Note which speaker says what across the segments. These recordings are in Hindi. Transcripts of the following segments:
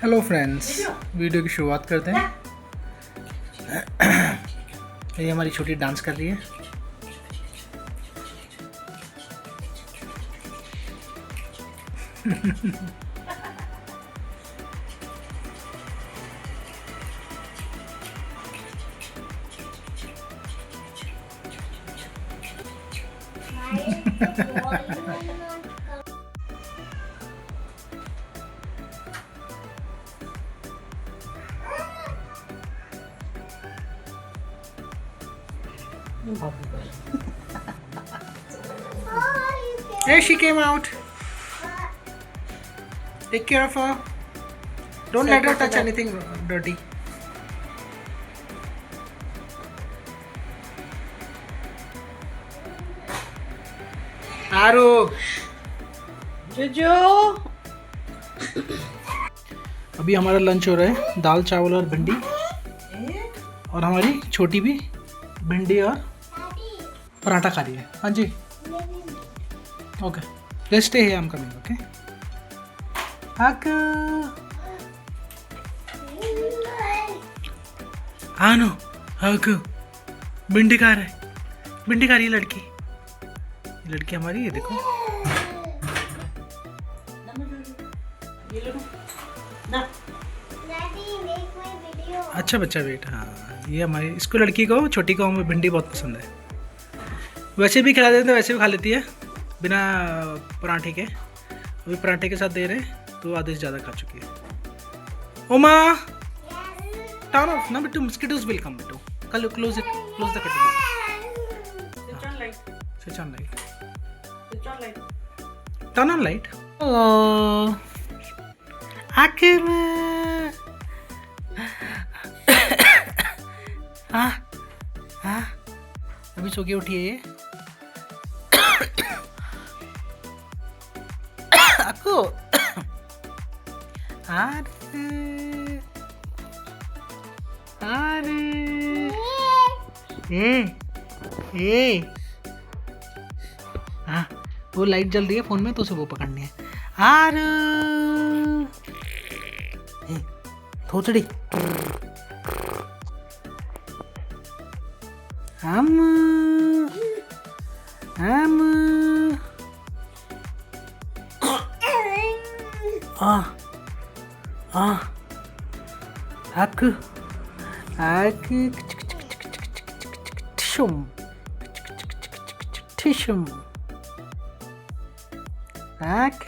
Speaker 1: हेलो फ्रेंड्स, वीडियो की शुरुआत करते हैं। ये हमारी छोटी डांस कर रही है। There she came out. Take care of her. Don't let her touch anything dirty. आरू,
Speaker 2: जोजो
Speaker 1: अभी हमारा लंच हो रहा है, दाल चावल और भिंडी। और हमारी छोटी भी भिंडी और पराठा खा रही है। हाँ जी, okay, let's stay here, I am coming. Okay, आनो हक भिंडी खा रहा है, भिंडी खा रही है लड़की। ये लड़की हमारी, ये देखो। अच्छा बच्चा बेटा, हाँ ये हमारी, इसको लड़की को, छोटी को हमें भिंडी बहुत पसंद है। वैसे भी खिला देते हैं, वैसे भी खा लेती है बिना पराठे के। अभी पराठे के साथ दे रहे हैं तो आधे से ज़्यादा खा चुकी है। ओमा टर्न ऑफ ना Bittu, mosquitoes will come Bittu. कल close it, close the curtain. Switch on light, turn on light. आखिर हाँ हाँ, अभी सो के उठी है ये। आपको अरे अरे ए हाँ, वो लाइट जल रही है फोन में तो उसे वो पकड़नी है। अरे थोड़ी हम आक ठिशुम ठिशुम आक।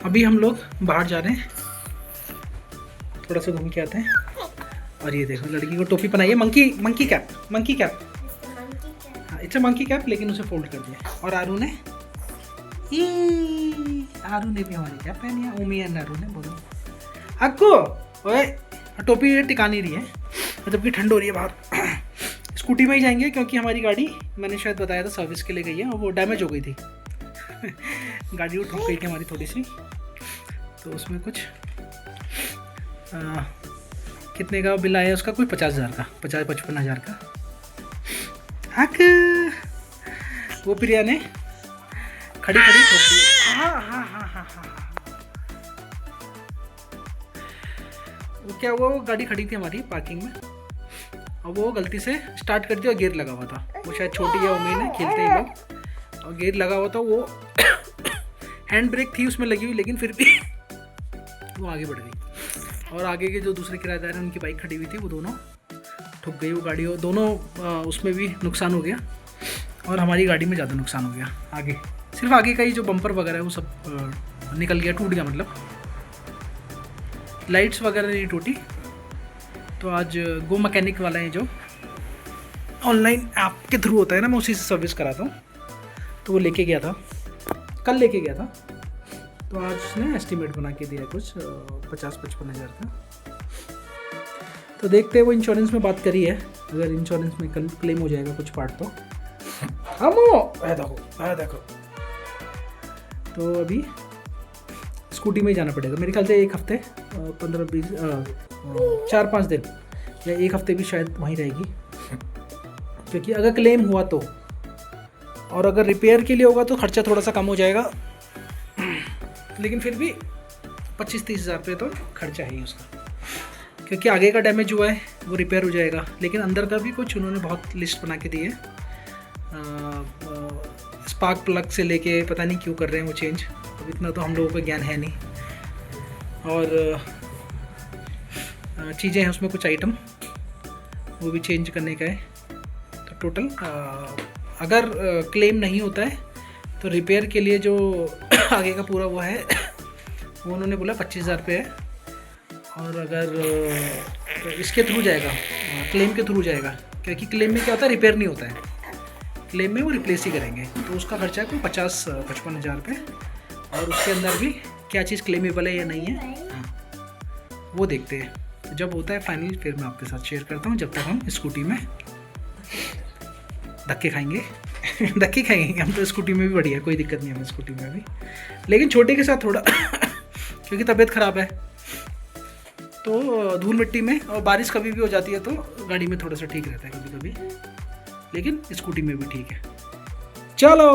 Speaker 1: अभी हम लोग बाहर जा रहे हैं, थोड़ा सा घूम के आते हैं। और ये देखो, लड़की को टोपी पहनाई है, मंकी कैप। हाँ, इट्स अ मंकी कैप, लेकिन उसे फोल्ड कर दिया। और आरू ने भी हमारी कैप पहनी है। ओमी एंड आरू ने, बोलो अक्को, ओए टोपी टिका नहीं रही है, जबकि ठंड हो रही है बाहर। स्कूटी में ही जाएंगे क्योंकि हमारी गाड़ी, मैंने शायद बताया था, सर्विस के लिए गई है और वो डैमेज हो गई थी। गाड़ी वो ठुक गई थी हमारी थोड़ी सी, तो उसमें कुछ कितने का बिल आया उसका, कोई 50,000 का, 55,000 का। वो प्रिया ने खड़ी ठोक दी। हाँ, वो क्या हुआ, वो गाड़ी खड़ी थी हमारी पार्किंग में, और वो गलती से स्टार्ट कर दिया और गियर लगा हुआ था। वो शायद छोटी है उम्मीद है, खेलते ही लोग, और गियर लगा हुआ था। वो हैंड ब्रेक थी उसमें लगी हुई, लेकिन फिर भी वो आगे बढ़ गई। और आगे के जो दूसरे किराएदार हैं, उनकी बाइक खड़ी हुई थी, वो दोनों ठुक गई वो गाड़ी, और दोनों उसमें भी नुकसान हो गया, और हमारी गाड़ी में ज़्यादा नुकसान हो गया। आगे सिर्फ आगे का ही जो बम्पर वगैरह है वो सब निकल गया, टूट गया, मतलब लाइट्स वगैरह नहीं टूटी। तो आज गो मैकेनिक वाला है जो ऑनलाइन ऐप के थ्रू होता है ना, मैं उसी से सर्विस कराता हूँ, तो वो लेके गया था, कल लेके गया था। तो आज उसने एस्टीमेट बना के दिया कुछ 50-55 हज़ार का। तो देखते हैं, वो इंश्योरेंस में बात करी है, अगर इंश्योरेंस में कल क्लेम हो जाएगा कुछ पार्ट तो देखो। तो अभी स्कूटी में ही जाना पड़ेगा मेरे ख्याल से, 1 हफ्ते 15-20 4-5 दिन या 1 हफ्ते भी शायद वहीं रहेगी, क्योंकि अगर क्लेम हुआ तो, और अगर रिपेयर के लिए होगा तो खर्चा थोड़ा सा कम हो जाएगा। लेकिन फिर भी 25-30 हज़ार रुपये तो खर्चा है ही उसका, क्योंकि आगे का डैमेज हुआ है वो रिपेयर हो जाएगा, लेकिन अंदर का भी कुछ उन्होंने बहुत लिस्ट बना के दी है। स्पार्क प्लग से लेके पता नहीं क्यों कर रहे हैं वो चेंज, अब इतना तो हम लोगों को ज्ञान है नहीं। और चीज़ें हैं उसमें, कुछ आइटम वो भी चेंज करने का है। तो टोटल अगर क्लेम नहीं होता है तो रिपेयर के लिए जो आगे का पूरा वो है वो उन्होंने बोला 25,000 रुपये है। और अगर इसके थ्रू जाएगा, क्लेम के थ्रू जाएगा, क्योंकि क्लेम में क्या होता है, रिपेयर नहीं होता है, क्लेम में वो रिप्लेस ही करेंगे, तो उसका खर्चा है कोई 50-55 हज़ार रुपये। और उसके अंदर भी क्या चीज़ क्लेमेबल है या नहीं है वो देखते हैं। तो जब होता है फाइनल फिर मैं आपके साथ शेयर करता हूँ। जब तक हम स्कूटी में धक्के खाएंगे धक्के खाएंगे हम, तो स्कूटी में भी बढ़िया, कोई दिक्कत नहीं है हमें स्कूटी में भी, लेकिन छोटे के साथ थोड़ा क्योंकि तबीयत ख़राब है तो धूल मिट्टी में और बारिश कभी भी हो जाती है तो गाड़ी में थोड़ा सा ठीक रहता है कभी कभी, लेकिन स्कूटी में भी ठीक है। चलो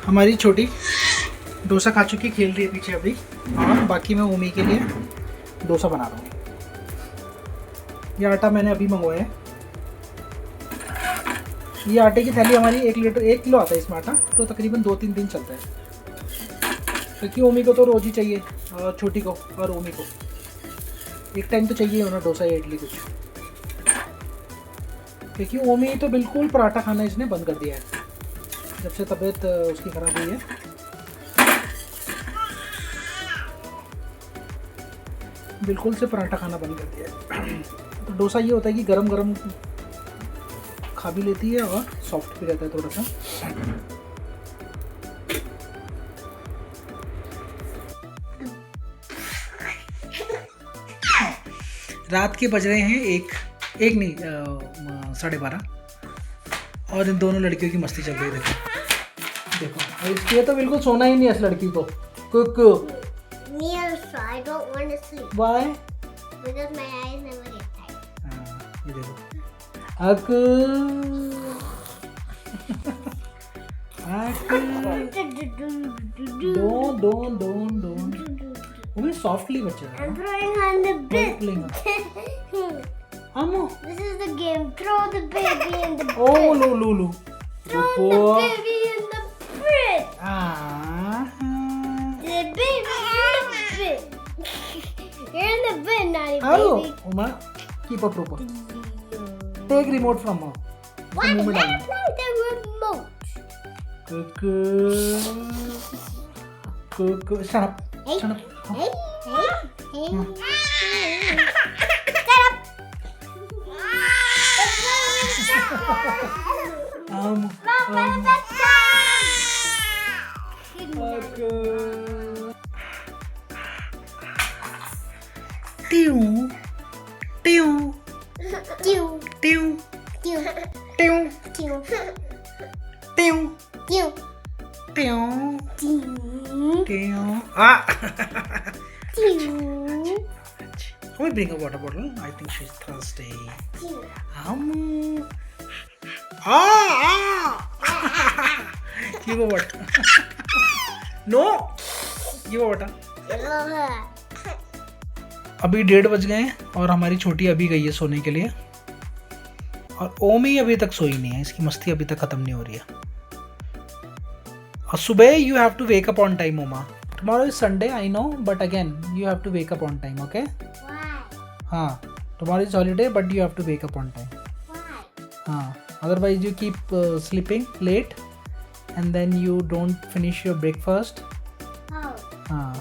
Speaker 1: हमारी छोटी डोसा खा चुकी, खेल रही है पीछे अभी, और बाकी मैं ओमी के लिए डोसा बना रहा हूँ। ये आटा मैंने अभी मंगवाया है। ये आटे की थैली हमारी 1 किलो आता है इसमें आटा, तो तकरीबन 2-3 दिन चलता है, क्योंकि ओमी को तो रोज़ ही चाहिए, और छोटी को और ओमी को एक टाइम तो चाहिए होना डोसा या इडली कुछ, क्योंकि ओमी तो बिल्कुल पराठा खाना इसने बंद कर दिया है जब से तबीयत उसकी ख़राब हुई है। बिल्कुल से पराठा खाना बंद कर दिया है। तो डोसा ये होता है कि गरम गरम खा भी लेती है और सॉफ्ट भी रहता है थोड़ा सा। रात के बज रहे हैं एक नहीं 12:30 और इन दोनों लड़कियों की मस्ती चल रही है। देखो देखो, और इसके तो बिल्कुल सोना ही नहीं है इस लड़की को। कुकू
Speaker 3: Neither, I don't want to sleep
Speaker 1: why
Speaker 3: because my eyes never get tired.
Speaker 1: ये देखो अकू डोंट वो भी सॉफ्टली बच्चा है।
Speaker 3: I'm throwing on the bed.
Speaker 1: Ammu
Speaker 3: This is the game. Throw the baby in the
Speaker 1: O
Speaker 3: bed.
Speaker 1: Low
Speaker 3: Throw the baby in the bed. The baby in the bed. You're in the bed, naughty
Speaker 1: Hello,
Speaker 3: baby.
Speaker 1: Uma, keep up proper. Take remote from her.
Speaker 3: Why not play the remote?
Speaker 1: Cuckoo. Shut up.
Speaker 3: Hey,
Speaker 1: Shut up.
Speaker 3: hey, hey, hey. Shut up.
Speaker 1: Tiu. Tiu.
Speaker 3: Pew,
Speaker 1: Tiu.
Speaker 3: pew,
Speaker 1: Tiu.
Speaker 3: pew,
Speaker 1: Tiu.
Speaker 3: pew,
Speaker 1: Tiu.
Speaker 3: pew,
Speaker 1: Tiu.
Speaker 3: pew,
Speaker 1: Let me bring a water bottle. I think she's thirsty.
Speaker 3: pew.
Speaker 1: Give her water. No. Give her water. अभी 1:30 बज गए हैं और हमारी छोटी अभी गई है सोने के लिए और ओमी अभी तक सोई नहीं है। इसकी मस्ती अभी तक खत्म नहीं हो रही है। और सुबह you have to wake up on time ओमा। Tomorrow is Sunday I know but again you have to wake up on time okay.
Speaker 3: Why?
Speaker 1: हाँ tomorrow is holiday but you have to wake up on time.
Speaker 3: Why?
Speaker 1: हाँ otherwise you keep sleeping late and then you don't finish your breakfast.
Speaker 3: Oh,
Speaker 1: हाँ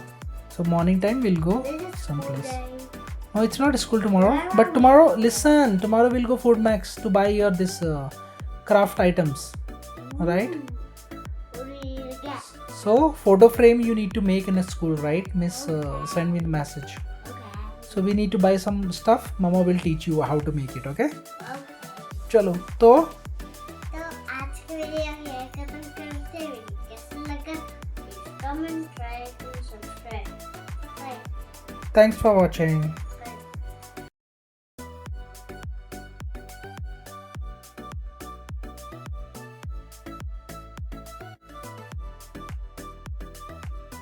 Speaker 1: so morning time we'll go
Speaker 3: this is
Speaker 1: someplace.
Speaker 3: day.
Speaker 1: No, it's not school tomorrow. But tomorrow, listen. Tomorrow we'll go Food Max to buy your this craft items. Alright.
Speaker 3: What do you get?
Speaker 1: So photo frame you need to make in a school, right? Miss send me the message.
Speaker 3: Okay.
Speaker 1: So we need to buy some stuff. Mama will teach you how to make it. Okay?
Speaker 3: Okay.
Speaker 1: चलो तो
Speaker 3: तो आज की वीडियो ये खत्म करते हैं। कैसा लगा? Please comment, try to subscribe. Bye.
Speaker 1: thanks for watching.